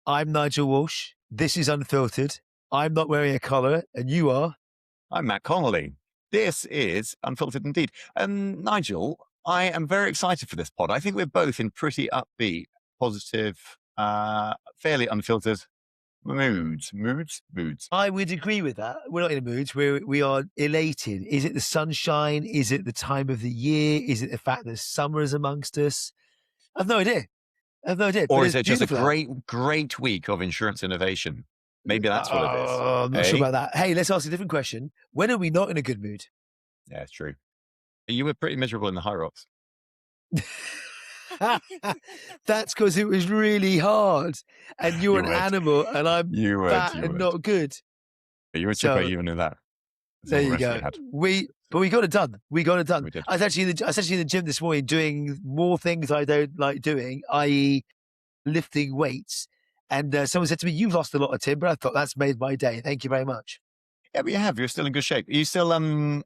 I'm Nigel Walsh. This is Unfiltered. I'm not wearing a collar, and you are. I'm Matt Connolly. This is Unfiltered indeed. And Nigel, I am very excited for this pod. I think we're both in pretty upbeat, positive, fairly unfiltered moods. I would agree with that. We're not in a mood. We are elated. Is it the sunshine? Is it the time of the year? Is it the fact that summer is amongst us? I've no idea. Or but is it just a beautiful great week of insurance innovation? Maybe that's what it is. I'm not sure about that. Hey, let's ask a different question. When are we not in a good mood? Yeah, it's true. You were pretty miserable in the High Rocks. That's because it was really hard, and you're an animal, and I'm fat and not good. But you were chipper even in that. There you go. But we got it done. We did. I was actually in the gym this morning doing more things I don't like doing, i.e. lifting weights. And someone said to me, "You've lost a lot of Tim," but I thought that's made my day. Thank you very much. Yeah, but you have. You're still in good shape. Are you still going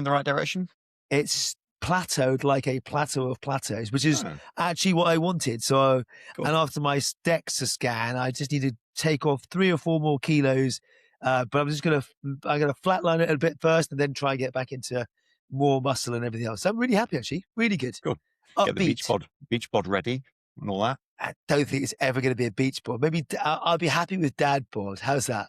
the right direction? It's plateaued like a plateau of plateaus, which is actually what I wanted. So, cool. And after my DEXA scan, I just need to take off 3 or 4 more kilos. But I'm gonna flatline it a bit first, and then try and get back into more muscle and everything else. So I'm really happy, actually. Really good. Cool. Get the beach bod ready and all that. I don't think it's ever going to be a beach bod. Maybe I'll be happy with dad bod. How's that?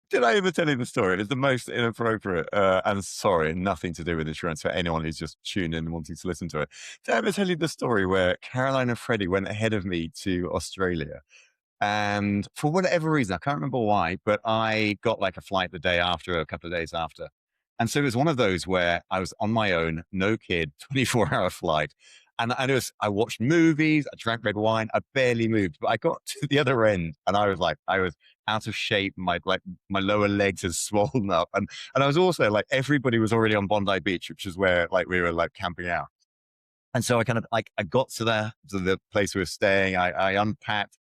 Did I ever tell you the story? It's the most inappropriate, and sorry, nothing to do with insurance for anyone who's just tuned in and wanting to listen to it. Did I ever tell you the story where Caroline and Freddie went ahead of me to Australia? And for whatever reason, I can't remember why, but I got like a flight the day after, a couple of days after. And so it was one of those where I was on my own, no kid, 24-hour flight. And I watched movies, I drank red wine, I barely moved, but I got to the other end and I was out of shape. My lower legs had swollen up. And I was also like, everybody was already on Bondi Beach, which is where like we were like camping out. And so I kind of like, I got to the place we were staying. I unpacked.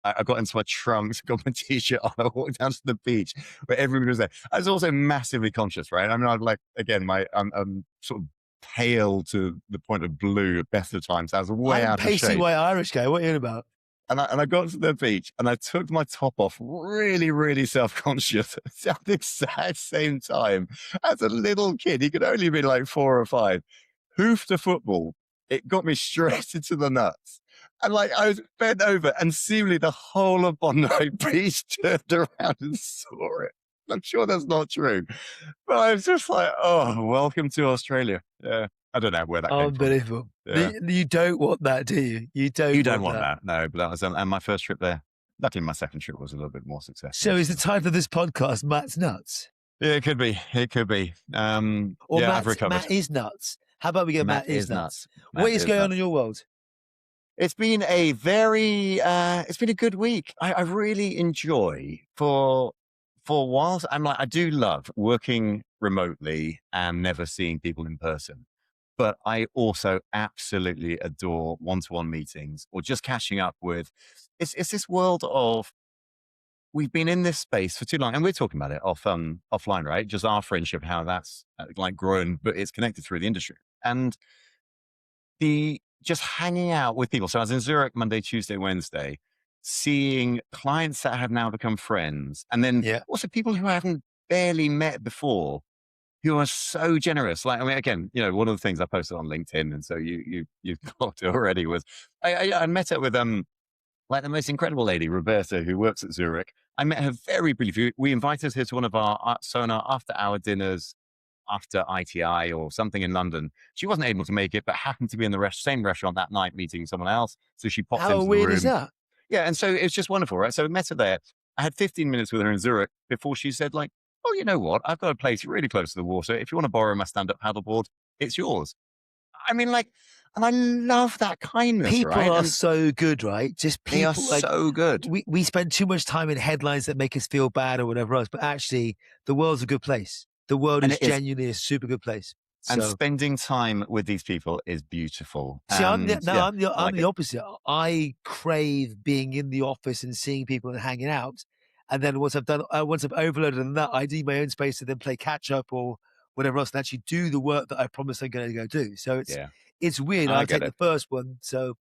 I got into my trunks, got my t-shirt on, I walked down to the beach where everybody was there. I was also massively conscious, right? I mean, I'm like, again, I'm sort of pale to the point of blue at best of times. I was way out of shape. Pasty white Irish guy, what are you about? And I got to the beach and I took my top off, really, really self-conscious at the exact same time as a little kid. He could only be like 4 or 5. Hoofed a football. It got me straight into the nuts. And like I was bent over and seemingly the whole of Bondi Beach turned around and saw it. I'm sure that's not true. But I was just like, oh, welcome to Australia. Yeah. I don't know where that came from. Unbelievable. Yeah. You don't want that, do you? You don't want that. No, but that was, and my first trip there, luckily my second trip was a little bit more successful. So is the title of this podcast Matt's Nuts? Yeah, it could be. Or Matt is Nuts. How about we get Matt is Nuts? What is going on in your world? It's been a good week. I really enjoy for whilst I do love working remotely and never seeing people in person, but I also absolutely adore one-to-one meetings or just catching up with, it's this world of, we've been in this space for too long and we're talking about it offline, right? Just our friendship, how that's like grown, but it's connected through the industry and just hanging out with people. So I was in Zurich Monday, Tuesday, Wednesday, seeing clients that have now become friends. And then also people who I haven't barely met before who are so generous. Like, I mean, again, one of the things I posted on LinkedIn, and so you've got it already, was I met up with like the most incredible lady, Roberta, who works at Zurich. I met her very briefly. We invited her to one of our Sonar after-hour dinners after ITI or something in London. She wasn't able to make it, but happened to be in the same restaurant that night meeting someone else. So she popped into the room. How weird is that? Yeah, and so it's just wonderful, right? So I met her there. I had 15 minutes with her in Zurich before she said like, oh, you know what? I've got a place really close to the water. If you want to borrow my stand-up paddleboard, it's yours. I mean, like, and I love that kindness. People are so good, right? Just people, they are so good. We spend too much time in headlines that make us feel bad or whatever else, but actually the world's a good place. The world is genuinely a super good place. And spending time with these people is beautiful. See, I'm the opposite. I crave being in the office and seeing people and hanging out. And then once I've overloaded on that, I need my own space to then play catch up or whatever else and actually do the work that I promised I'm going to go do. So it's weird. I take the first one. So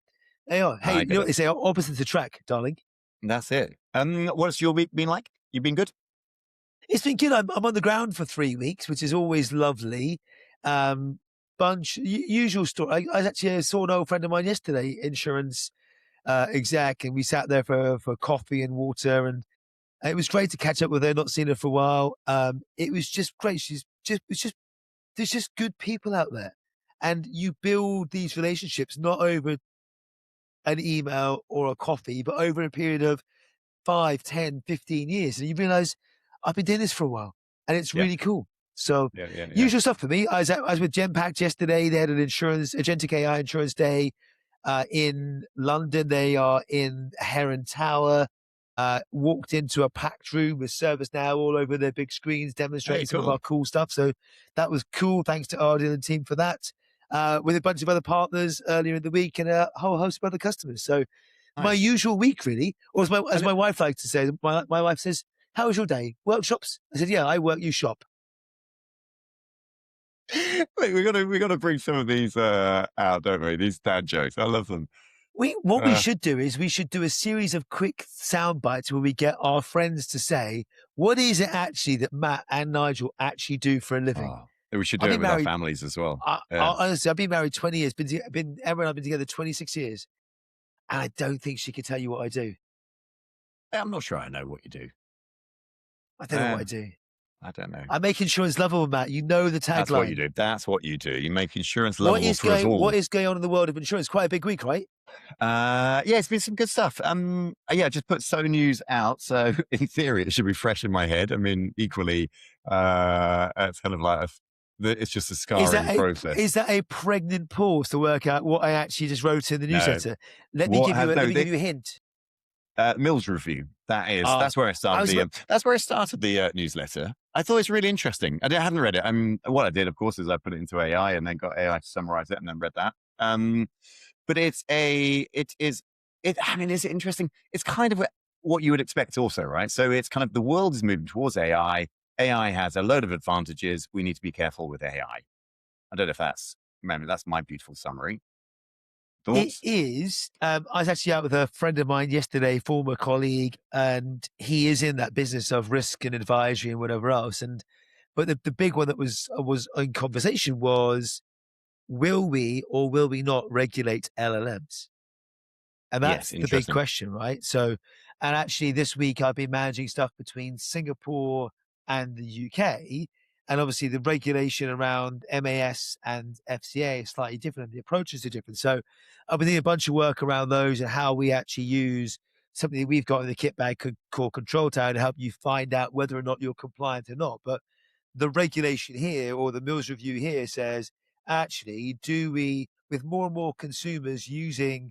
AI. Hey, I you know get what it. they say? Opposites attract, darling. That's it. What's your week been like? You been good? It's been good. I'm on the ground for 3 weeks, which is always lovely. Um, usual story. I actually saw an old friend of mine yesterday, insurance exec, and we sat there for coffee and water, and it was great to catch up with her. Not seen her for a while. It was just great. It's just there's just good people out there, and you build these relationships not over an email or a coffee, but over a period of 5, 10, 15 years. And you realize I've been doing this for a while and it's Yeah. really cool. So Yeah. Yeah. Yeah. usual stuff for me. I was with Genpact yesterday. They had an agentic AI insurance day in London. They are in Heron Tower. Walked into a packed room with ServiceNow all over their big screens Hey, demonstrating some of our cool. cool stuff. So that was cool. Thanks to Ardil and team for that. With a bunch of other partners earlier in the week and a whole host of other customers. So my Nice. usual week, really, or as And my wife likes to say, my wife says, "How was your day? Workshops?" I said, "Yeah, I work, you shop." wait, we gotta bring some of these out, don't we? These dad jokes. I love them. What we Uh, should do is we should do a series of quick sound bites where we get our friends to say, "What is it actually that Matt and Nigel actually do for a living?" we should I've do it been with our married. families as well. Yeah. Honestly, I've been married 20 years. Emma and I've been together 26 years, and I don't think she could tell you what I do. I'm not sure I know what you do. I don't know what Uh, I do. I don't know. I make insurance lovable, Matt. You know the That's what you tagline. do. That's what you do. You make insurance lovable for us What all. is going on in the world of insurance? Quite a big week, right? Yeah, it's been some good stuff. Yeah, just put So News out. So in theory, it should be fresh in my head. I mean, equally, it's kind of like it's just a scarring process. Is that a pregnant pause to work out what I actually just wrote in the No, newsletter? no, Let me give you a hint. Mills Review. Ah, That's where I I started was that's where I started the newsletter. I thought it was really interesting. I hadn't read it. What I did, of course, is I put it into AI and then got AI to summarize it and then read that. But I mean, is it interesting? It's kind of what you would expect also, right? So it's kind of the world is moving towards AI. AI has a load of advantages. We need to be careful with AI. I don't know if that's my beautiful summary. It Thoughts? is. I was actually out with a friend of mine yesterday, former colleague, and he is in that business of risk and advisory and whatever else. But the big one that was in conversation was, will we or will we not regulate LLMs? And Yes, that's the big interesting. question, right? So, and actually this week I've been managing stuff between Singapore and the UK. And obviously the regulation around MAS and FCA is slightly different and the approaches are different. So I've been doing a bunch of work around those and how we actually use something that we've got in the kit bag called Control Tower to help you find out whether or not you're compliant or not. But the regulation here or the Mills review here says, actually, do we, with more and more consumers using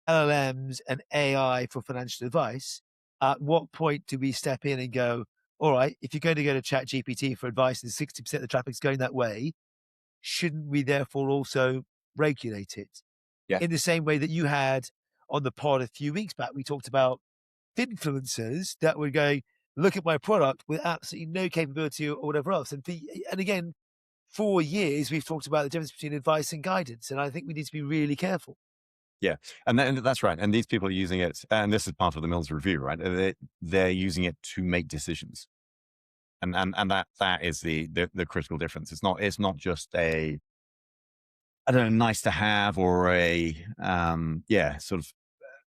LLMs and AI for financial advice, at what point do we step in and go, all right, if you're going to go to Chat GPT for advice and 60% of the traffic's going that way, shouldn't we therefore also regulate it? Yeah. In the same way that you had on the pod a few weeks back, we talked about influencers that were going, look at my product with absolutely no capability or whatever else. And again, for years, we've talked about the difference between advice and guidance. And I think we need to be really careful. Yeah, and that's right. And these people are using it, and this is part of the Mills review, right? They're using it to make decisions, and that is the critical difference. It's not just a I don't know nice to have or a sort of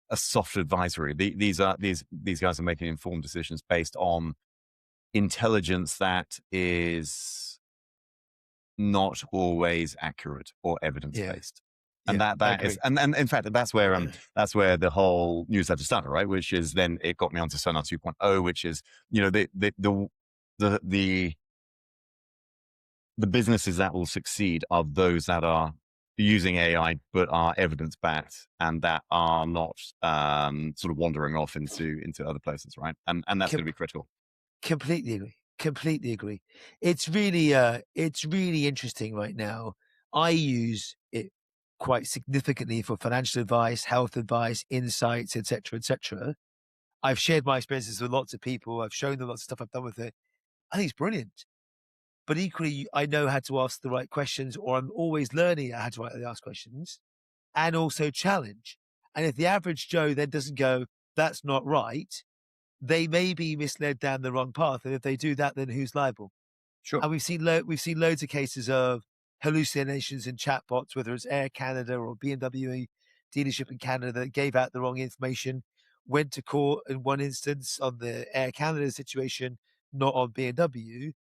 a soft advisory. These guys are making informed decisions based on intelligence that is not always accurate or evidence Yeah. based. And Yeah. I that is, agree. and in fact, that's where the whole newsletter started, right? Which is then it got me onto Sonar 2.0, which is, the the businesses that will succeed are those that are using AI, but are evidence backed and that are not, sort of wandering off into other places. Right. And that's going to be critical. Completely agree. Completely agree. It's really interesting right now. I use it quite significantly for financial advice, health advice, insights, etc., etc. I've shared my experiences with lots of people. I've shown them lots of stuff I've done with it. I think it's brilliant. But equally, I know how to ask the right questions, or I'm always learning how to ask questions. and also challenge. And if the average Joe then doesn't go, that's not right, they may be misled down the wrong path. And if they do that, then who's liable? Sure. And we've seen loads of cases of hallucinations in chatbots, whether it's Air Canada or BMW dealership in Canada that gave out the wrong information, went to court in one instance on the Air Canada situation, not on BMW,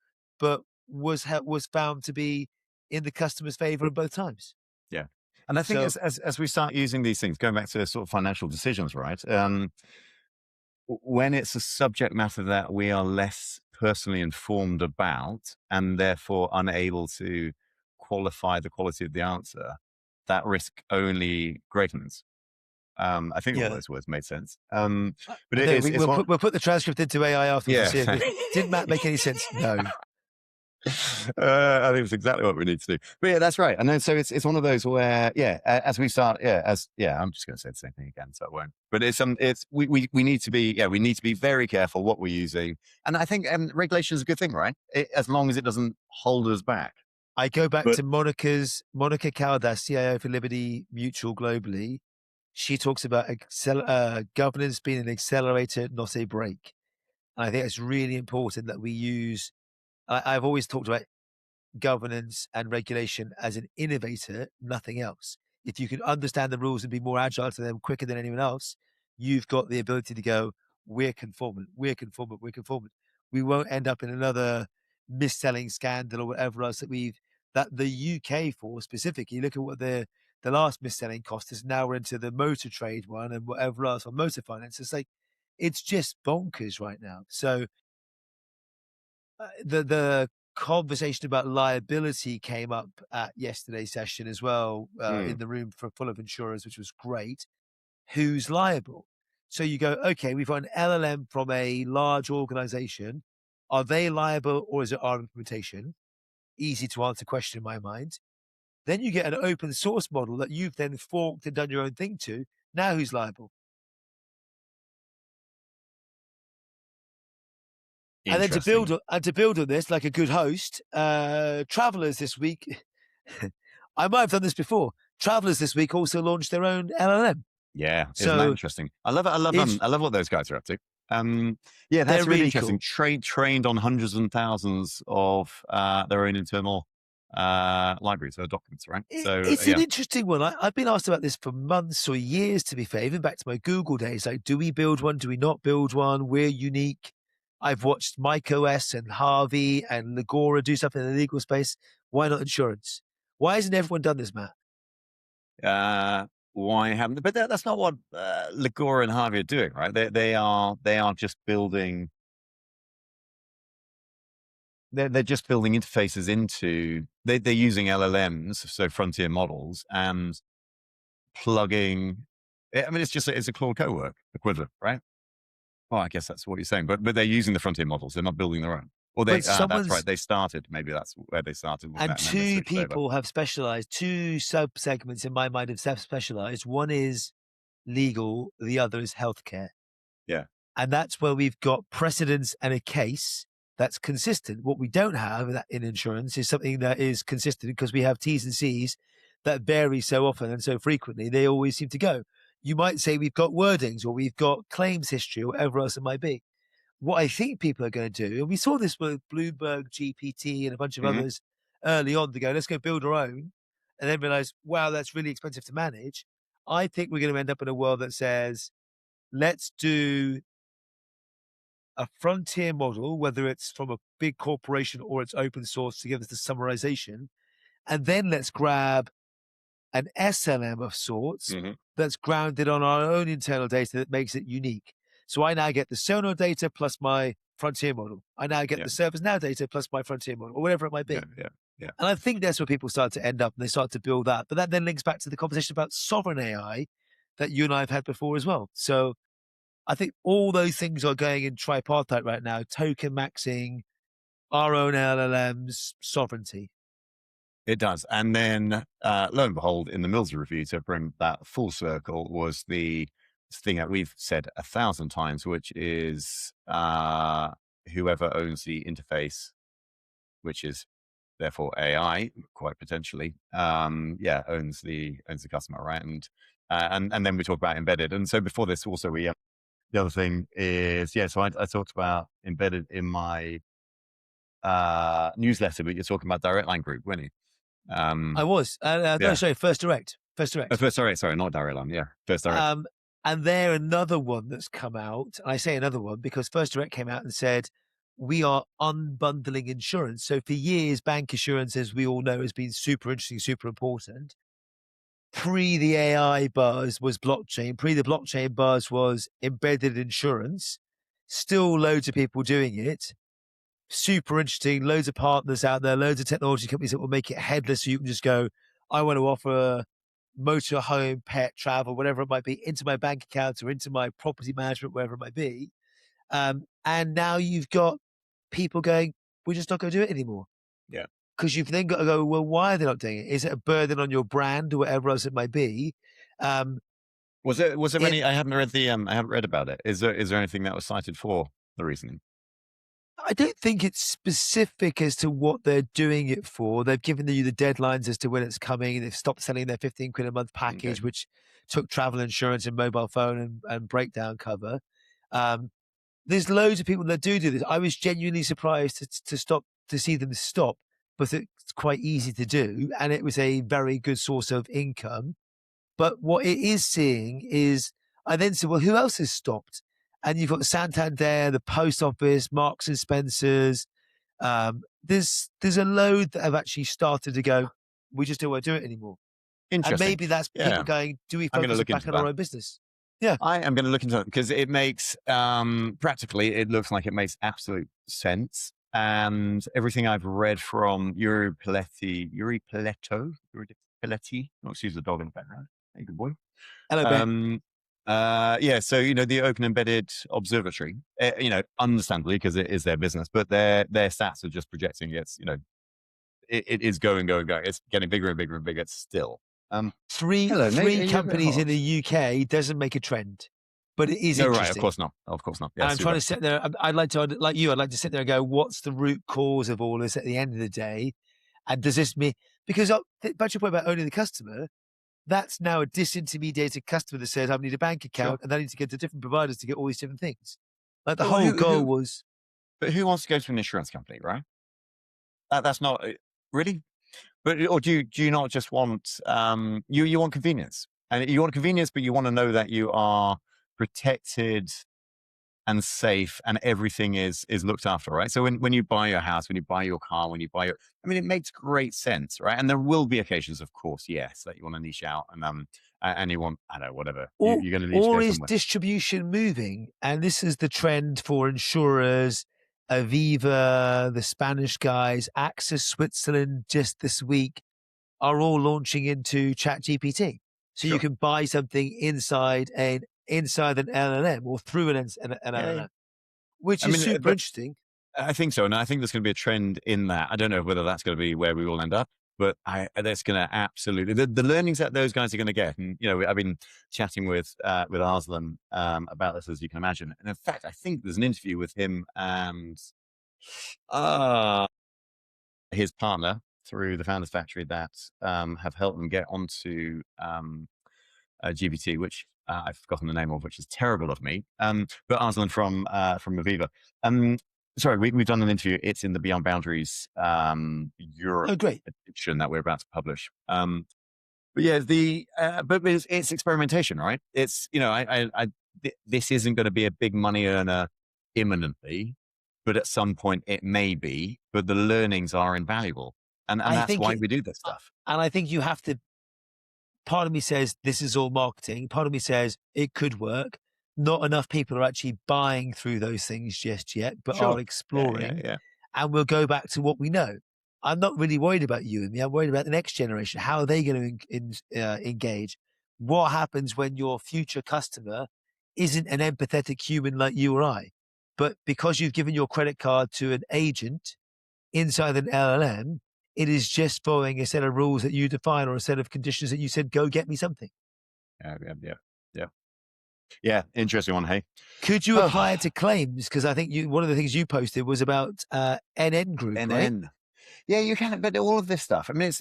but was found to be in the customer's favor in both times. Yeah. And I think So as we start using these things, going back to sort of financial decisions, right? When it's a subject matter that we are less personally informed about and therefore unable to qualify the quality of the answer, that risk only greatens. I think all yeah, those words made sense. But I it know is, it's one, we'll put the transcript into AI afterwards and yeah. see if it did Matt make any sense. No, I think it's exactly what we need to do. But yeah, that's right. And then so it's one of those where as we start, I'm just going to say the same thing again, so I won't. But it's we need to be very careful what we're using, and I think regulation is a good thing, right? As long as it doesn't hold us back. I go back But to Monica Caldas, CIO for Liberty Mutual globally. She talks about governance being an accelerator, not a brake. And I think it's really important that we use. I've always talked about governance and regulation as an innovator, nothing else. If you can understand the rules and be more agile to them quicker than anyone else, you've got the ability to go, we're conformant, we're conformant, we're conformant. We won't end up in another mis-selling scandal or whatever else that the UK for specifically. Look at what the last mis-selling cost is. Now we're into the motor trade one and whatever else on motor finance. It's like, it's just bonkers right now. So the conversation about liability came up at yesterday's session as well in the room full of insurers, which was great. Who's liable? So you go, okay, we've got an LLM from a large organization. Are they liable or is it our implementation? Easy to answer question in my mind. Then you get an open source model that you've then forked and done your own thing to. Now who's liable? And then interesting. to build on this, like a good host, Travelers this week. I might have done this before. Travelers this week also launched their own LLM. Yeah, isn't that So interesting? I love it. I love what those guys are up to. Yeah, they're that's really really interesting. cool. Trained on hundreds and thousands of their own internal libraries or documents, right? So It's an interesting one. I've been asked about this for months or years, to be fair, even back to my Google days. Like, do we build one? Do we not build one? We're unique. I've watched Mike OS and Harvey and Legora do stuff in the legal space. Why not insurance? Why hasn't everyone done this, Matt? why haven't? But that's not what Legora and Harvey are doing, right? They are just building. They're just building interfaces into. They're using LLMs, so frontier models, and plugging. I mean, it's a Claude Cowork equivalent, right? Well, I guess that's what you're saying, but they're using the frontier models. They're not building their own. Or But that's right. someone's They started. Maybe that's where they started with and that, and then they two switched over. people have specialized, two sub segments in my mind have specialized. One is legal, the other is healthcare. Yeah. And that's where we've got precedence and a case that's consistent. What we don't have in insurance is something that is consistent because we have T's and C's that vary so often and so frequently. They always seem to go. You might say we've got wordings or we've got claims history or whatever else it might be. What I think people are going to do, and we saw this with Bloomberg, GPT, and a bunch of Hmm. others early on to go, let's go build our own, and then realize, wow, that's really expensive to manage. I think we're going to end up in a world that says, let's do a frontier model, whether it's from a big corporation or it's open source to give us the summarization. And then let's grab an SLM of sorts Hmm. that's grounded on our own internal data that makes it unique. So I now get the Sonar data plus my frontier model. I now get Yeah. the ServiceNow data plus my frontier model, or whatever it might be. Yeah. Yeah. Yeah. And I think that's where people start to end up and they start to build that. But that then links back to the conversation about sovereign AI that you and I have had before as well. So I think all those things are going in tripartite right now, token maxing, our own LLMs, sovereignty. It does. And then, lo and behold, in the Mills review, to bring that full circle, was the thing that we've said 1,000 times, which is whoever owns the interface, which is therefore AI, quite potentially, owns the customer, right? And then we talk about embedded. And so before this, also the other thing is, so I talked about embedded in my newsletter, but you're talking about Direct Line Group, weren't you? I was. No, sorry, First Direct. First Direct. Sorry, not Direct Line. Yeah, First Direct. And they're another one that's come out. I say another one because First Direct came out and said, we are unbundling insurance. So for years, bank insurance, as we all know, has been super interesting, super important. Pre the AI buzz was blockchain. Pre the blockchain buzz was embedded insurance. Still loads of people doing it. Super interesting. Loads of partners out there, loads of technology companies that will make it headless. So you can just go, I want to offer motor, home, pet, travel, whatever it might be, into my bank account or into my property management, wherever it might be. And now you've got people going, we're just not going to do it anymore. Yeah. Because you've then got to go, well, why are they not doing it? Is it a burden on your brand or whatever else it might be? Was there any? I haven't read about it. Is there anything that was cited for the reasoning? I don't think it's specific as to what they're doing it for. They've given you the deadlines as to when it's coming. They've stopped selling their 15 quid a month package, which took travel insurance and mobile phone and breakdown cover. There's loads of people that do this. I was genuinely surprised to see them stop, but it's quite easy to do. And it was a very good source of income. But what it is seeing is, I then said, well, who else has stopped? And you've got Santander, the post office, Marks and Spencers. There's a load that have actually started to go, we just don't want to do it anymore. And maybe that's people going, do we focus back on our own business? Yeah. I am going to look into it because it makes, practically, it looks like it makes absolute sense. And everything I've read from Yuri Paletti, excuse the dog in the background. Hey, good boy. Hello, Ben. So, the Open Embedded Observatory, understandably, because it is their business, but their stats are just projecting it is going. It's getting bigger and bigger and bigger still. Three companies in the UK doesn't make a trend, but it is interesting. Right, of course not. Yeah, and I'm trying to sit there. I'd like to sit there and go, what's the root cause of all this at the end of the day? And does this mean, because back to your point about owning the customer, that's now a disintermediated customer that says, I need a bank account and I need to get to different providers to get all these different things. Like the whole goal was. But who wants to go to an insurance company, right? That's not really. But or do you not just want you want convenience, and you want convenience, but you want to know that you are protected and safe, and everything is looked after, right? So when you buy your house, when you buy your car, when you buy it makes great sense, right? And there will be occasions, of course, yes, that you want to niche out and you want, I don't know, whatever. You're going to need to go is somewhere. Distribution moving? And this is the trend for insurers. Aviva, the Spanish guys, AXA Switzerland just this week are all launching into ChatGPT. So you can buy something inside an LLM or through an LLM, which is super interesting. I think so. And I think there's going to be a trend in that. I don't know whether that's going to be where we will end up, but that's going to absolutely, the learnings that those guys are going to get. And, I've been chatting with Arslan about this, as you can imagine. And in fact, I think there's an interview with him and his partner through the Founders Factory that have helped them get onto GPT, which I've forgotten the name of, which is terrible of me. But Arslan from Aviva. Sorry, we've done an interview. It's in the Beyond Boundaries Europe edition that we're about to publish. But yeah, but it's experimentation, right? It's this isn't going to be a big money earner imminently, but at some point it may be. But the learnings are invaluable, and that's why we do this stuff. And I think you have to. Part of me says this is all marketing. Part of me says it could work. Not enough people are actually buying through those things just yet, but are exploring. Yeah. And we'll go back to what we know. I'm not really worried about you and me. I'm worried about the next generation. How are they going to engage? What happens when your future customer isn't an empathetic human like you or I, but because you've given your credit card to an agent inside an LLM, it is just following a set of rules that you define or a set of conditions that you said, go get me something. Yeah, interesting one, hey? Could you apply it to claims? Because I think one of the things you posted was about NN Group, NN. right? Yeah, you can, but all of this stuff. I mean,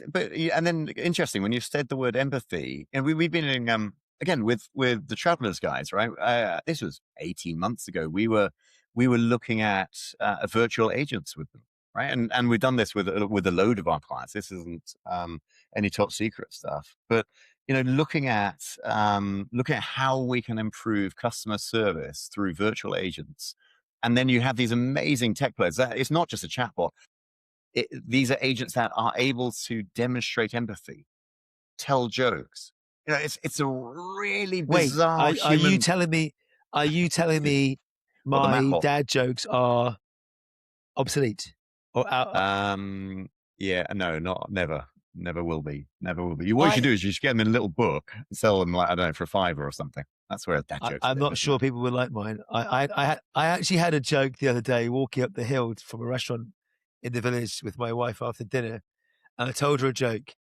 and then interesting when you said the word empathy, and we've been in, again, with the Travelers guys, right? This was 18 months ago. We were looking at virtual agents with them, right? And we've done this with a load of our clients. This isn't any top secret stuff, but looking at how we can improve customer service through virtual agents. And then you have these amazing tech players. It's not just a chatbot. These are agents that are able to demonstrate empathy, tell jokes. It's a really Wait, bizarre are you human. telling me? Are you telling me Well, the my Mapbot. dad jokes are obsolete or out? Yeah, no, never will be, never will be. What you should I, do is you should get them in a little book and sell them, like, I don't know, for $5 or something. That's where dad jokes I'm live, not isn't sure it? people would like mine. I actually had a joke the other day walking up the hill from a restaurant in the village with my wife after dinner, and I told her a joke.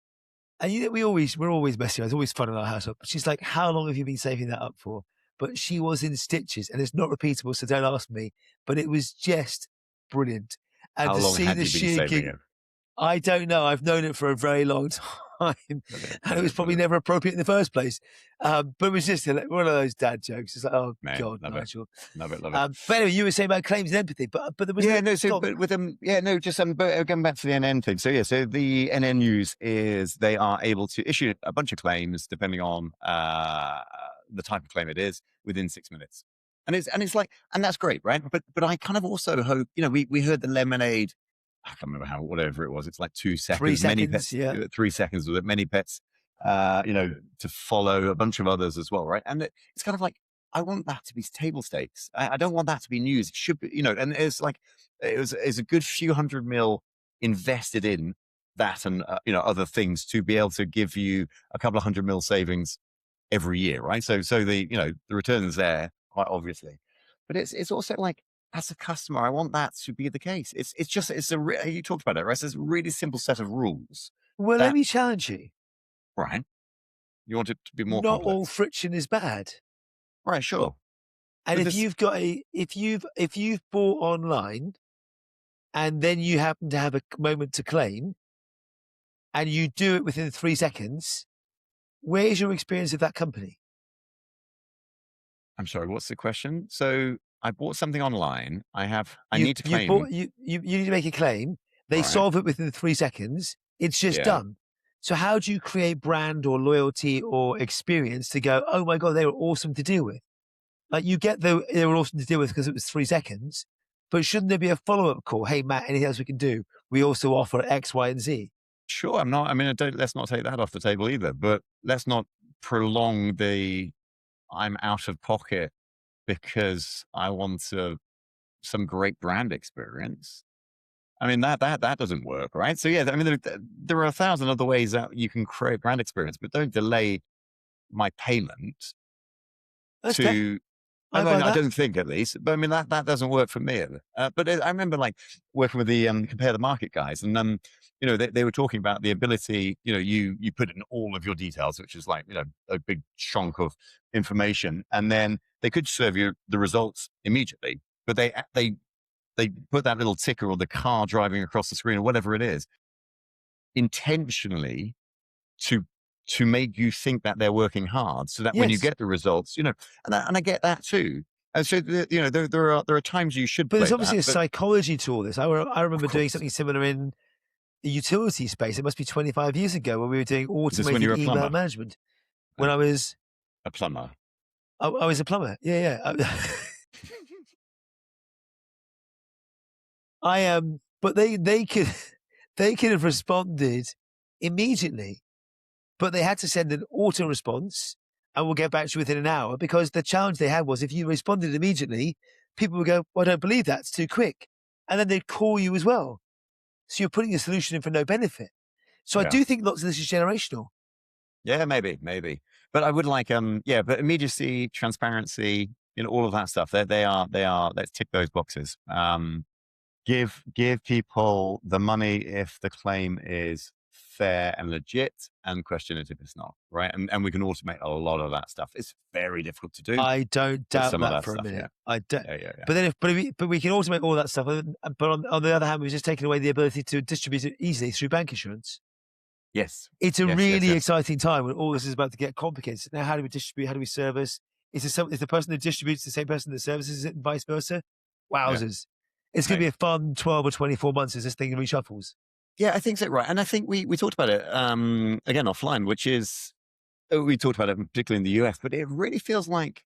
And we're always messy. It's always fun in our house. But she's like, "How long have you been saving that up for?" But she was in stitches, and it's not repeatable, so don't ask me. But it was just brilliant, and How to long see had the you been sheer saving gig. it? I don't know. I've known it for a very long time, and Brilliant, it was brilliant, probably brilliant. never appropriate in the first place. But it was just one of those dad jokes. It's like, oh Mate, God, love it, Nigel. love it, love it. But anyway, you were saying about claims and empathy, but there was Yeah, no no. So, Tom. but with them, yeah, no. Just but going back to the NN thing. So yeah, so the NN use is they are able to issue a bunch of claims depending on the type of claim it is within 6 minutes, and it's like, and that's great, right? But I kind of also hope, we heard the lemonade. I can't remember whatever it was. It's like 3 2 seconds. Many seconds, pets, yeah. 3 seconds with it. Many pets, to follow a bunch of others as well, right? And it's kind of like, I want that to be table stakes. I don't want that to be news. It should be, and it's like, it's a good few hundred mil invested in that and, other things to be able to give you a couple of 100 mil savings every year, right? So the return's there, quite obviously. But it's also like, as a customer, I want that to be the case. You talked about it, right? It's a really simple set of rules Well, let that, me challenge you. right? You want it to be more Not all complex. friction is bad. Right, sure. And But if this, you've got if you've bought online and then you happen to have a moment to claim and you do it within 3 seconds, where's your experience of that company? I'm sorry, what's the question? So I bought something online. I You've need to you've bought claim, you need to make a claim. They right? solve it within 3 seconds. It's just Yeah, done. So how do you create brand or loyalty or experience to go, "Oh my God, they were awesome to deal with"? Like you get they were awesome to deal with because it was 3 seconds, but shouldn't there be a follow-up call? "Hey, Matt, anything else we can do? We also offer X, Y, and Z." sure. I mean, let's not take that off the table either, but let's not prolong the I'm out of pocket because I want some great brand experience. I mean, that doesn't work, right? So yeah, I mean, there are 1,000 other ways that you can create brand experience, but don't delay my payment That's fair. to. I I buy mean, I that. don't think, at least, but I mean that doesn't work for me. But I remember, like, working with the compare the market guys, and they were talking about the ability. You put in all of your details, which is like, a big chunk of information, and then they could serve you the results immediately. But they put that little ticker or the car driving across the screen or whatever it is intentionally to make you think that they're working hard, so that when you Yes. get the results, and I get that too. And so there are times you should But there's play obviously that, a but psychology to all this. I of remember doing course, something similar in the utility space. It must be 25 years ago when we were doing is this when automated you're a email plumber? management when No, I was a plumber. I was a plumber. Yeah, yeah. But they could they could have responded immediately, but they had to send an auto response and we'll get back to you within an hour because the challenge they had was if you responded immediately, people would go, "Well, I don't believe that. It's too quick." And then they'd call you as well. So you're putting a solution in for no benefit. So I Yeah, do think lots of this is generational. yeah, maybe. But I would like, yeah, but immediacy, transparency, all of that stuff. They are. Let's tick those boxes. Give people the money if the claim is fair and legit, and question it if it's not, right? And we can automate a lot of that stuff. It's very difficult to do, I don't but doubt some of that that for a stuff, minute. yeah. I don't. Yeah. But then, but we can automate all that stuff. But on the other hand, we're just taking away the ability to distribute it easily through bank insurance. Yes. It's a Yes. really exciting time when all this is about to get complicated. Now, how do we distribute? How do we service? Is the person that distributes the same person that services it, and vice versa? Yeah. Wowzers! It's going to be a fun 12 or 24 months as this thing reshuffles. Yeah, I think so, right. And I think we talked about it again offline, which is we talked about it particularly in the US, but it really feels like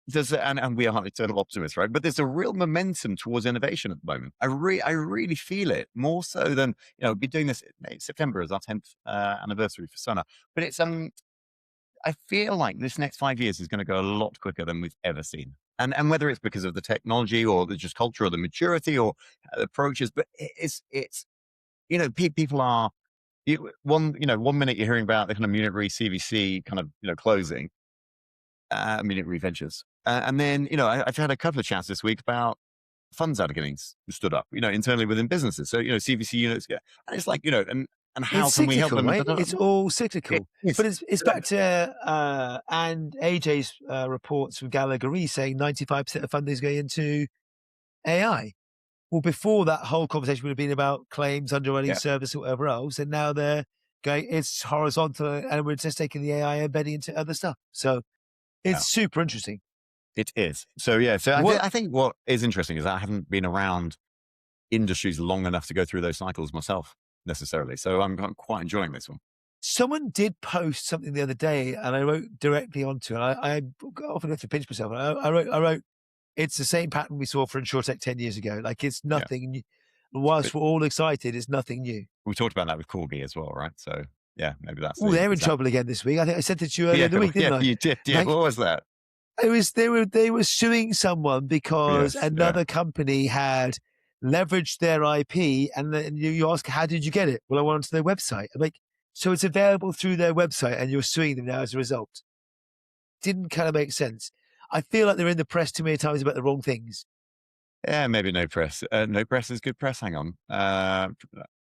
there's and we are eternal optimists, right? But there's a real momentum towards innovation at the moment. I really feel it more so than we'll be doing this. September is our 10th anniversary for Sonar, but it's I feel like this next 5 years is going to go a lot quicker than we've ever seen. And whether it's because of the technology or the just culture or the maturity or approaches, but it's people are one minute you're hearing about the kind of Munich Re CVC kind of closing, Munich Re Ventures, and then I've had a couple of chats this week about funds that are getting stood up, internally within businesses. So CVC units, and it's like and how It's can we help cyclical, them? right? It's all cyclical. But it's back to and AJ's reports from Gallagher saying 95% of funding is going into AI. Well, before that whole conversation would have been about claims, underwriting, service, or whatever else, and now they're going. It's horizontal, and we're just taking the AI embedding into other stuff. So it's super interesting. It is. So I think what is interesting is I haven't been around industries long enough to go through those cycles myself necessarily. So I'm quite enjoying this one. Someone did post something the other day, and I wrote directly onto it. I often have to pinch myself. I wrote, it's the same pattern we saw for InsurTech 10 years ago. Like it's nothing new. Whilst we're all excited, it's nothing new. We talked about that with Corgi as well, right? So yeah, maybe that's. Oh, they're in trouble again this week. I think I said it to you earlier in the week, didn't I? You did. Yeah. What was that? It was they were suing someone because another company had leveraged their IP, and then you ask, how did you get it? Well, I went onto their website. I'm like, so it's available through their website, and you're suing them now as a result. Didn't kind of make sense. I feel like they're in the press too many times about the wrong things. Yeah, maybe no press. No press is good press. Hang on.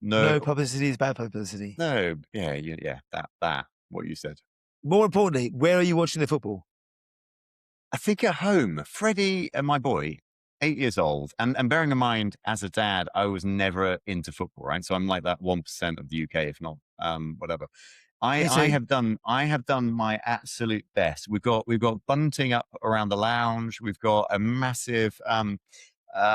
No publicity is bad publicity. No, that what you said. More importantly, where are you watching the football? I think at home. Freddie and my boy, 8 years old, and bearing in mind, as a dad, I was never into football, right? So I'm like that 1% of the UK, if not whatever. I have done my absolute best. We've got bunting up around the lounge. We've got a massive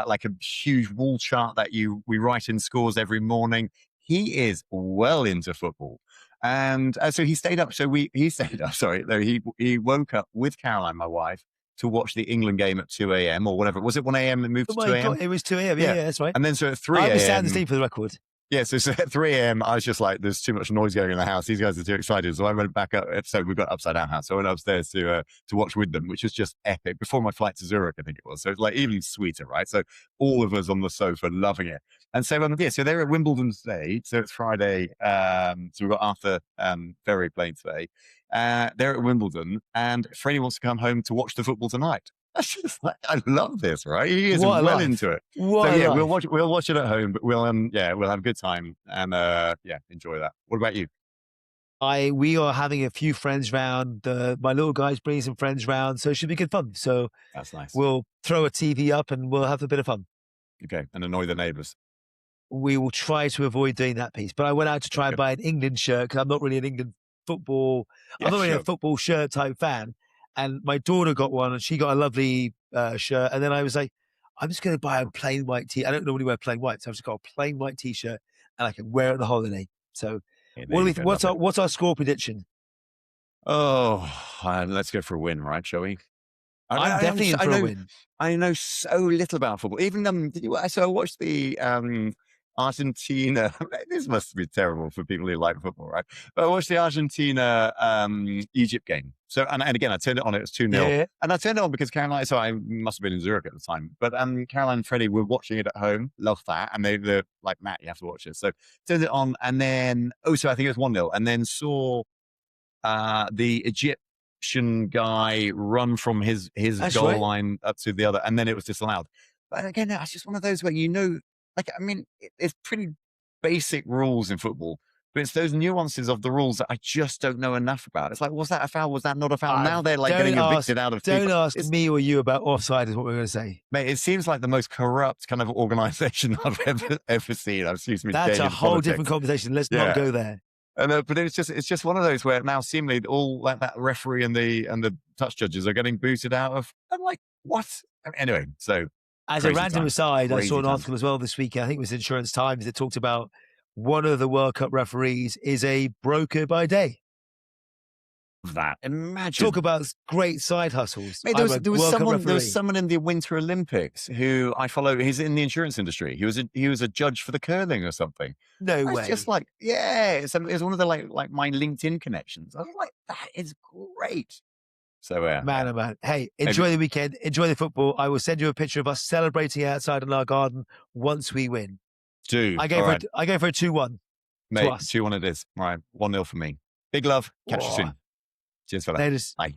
like a huge wall chart that we write in scores every morning. He is well into football. And so he stayed up. So he stayed up. Sorry, he woke up with Caroline, my wife, to watch the England game at 2 a.m. or whatever. Was it 1 a.m. and moved to 2 a.m.? It was 2 a.m. Yeah, that's right. And then so at 3 I a.m. understand the steam for the record. Yeah, so at 3 a.m., I was just like, there's too much noise going in the house. These guys are too excited. So I went back up. So we've got Upside Down House. So I went upstairs to watch with them, which was just epic. Before my flight to Zurich, I think it was. So it's like even sweeter, right? So all of us on the sofa loving it. And so, so they're at Wimbledon today. So it's Friday. So we've got Arthur Ferry playing today. They're at Wimbledon, and Freddie wants to come home to watch the football tonight. That's just like, I love this, right? He is well into it. We'll watch it at home, but we'll have a good time and enjoy that. What about you? We are having a few friends round. My little guy's bringing some friends round, so it should be good fun. So that's nice. We'll throw a TV up and we'll have a bit of fun. Okay, and annoy the neighbours. We will try to avoid doing that piece. But I went out to try and buy an England shirt because I'm not really an England football. I'm not really a football shirt type fan. And my daughter got one, and she got a lovely shirt. And then I was like, I'm just going to buy a plain white I don't normally wear plain white, so I've just got a plain white T-shirt, and I can wear it on the holiday. So, what's our score prediction? Oh, let's go for a win, right? Shall we? I'm definitely in for a win. I know so little about football. Even so I watched the Argentina. This must be terrible for people who like football, right? But I watched the Argentina Egypt game. So and again, I turned it on. It was 2-0, and I turned it on because Caroline. So I must have been in Zurich at the time. But Caroline and Freddie were watching it at home. Love that, and they're like, Matt, you have to watch it. So turned it on, and then so I think it was 1-0, and then saw the Egyptian guy run from his goal line up to the other, and then it was disallowed. But again, it's just one of those where like, I mean, it's pretty basic rules in football. But it's those nuances of the rules that I just don't know enough about. It's like, was that a foul? Was that not a foul? Now they're like getting evicted out of. Don't ask me or you about offside. Is what we're going to say, mate. It seems like the most corrupt kind of organisation I've ever seen. Excuse me. That's a whole different conversation. Let's not go there. But it's just one of those where now seemingly all like that referee and the touch judges are getting booted out of. I'm like, what? Anyway, so as a random aside, I saw an article as well this week. I think it was Insurance Times that talked about one of the World Cup referees is a broker by day. That imagine talk about great side hustles. Mate, there was someone in the Winter Olympics who I follow. He's in the insurance industry. He was a judge for the curling or something. No way. It's just like, yeah, it's one of the like my LinkedIn connections. I was like, that is great. So man, oh man. Hey, enjoy the weekend. Enjoy the football. I will send you a picture of us celebrating outside in our garden once we win. I go for a 2-1. Mate, 2-1 it is. All right, 1-0 for me. Big love. Catch you soon. Cheers, fella. Ladies. Bye.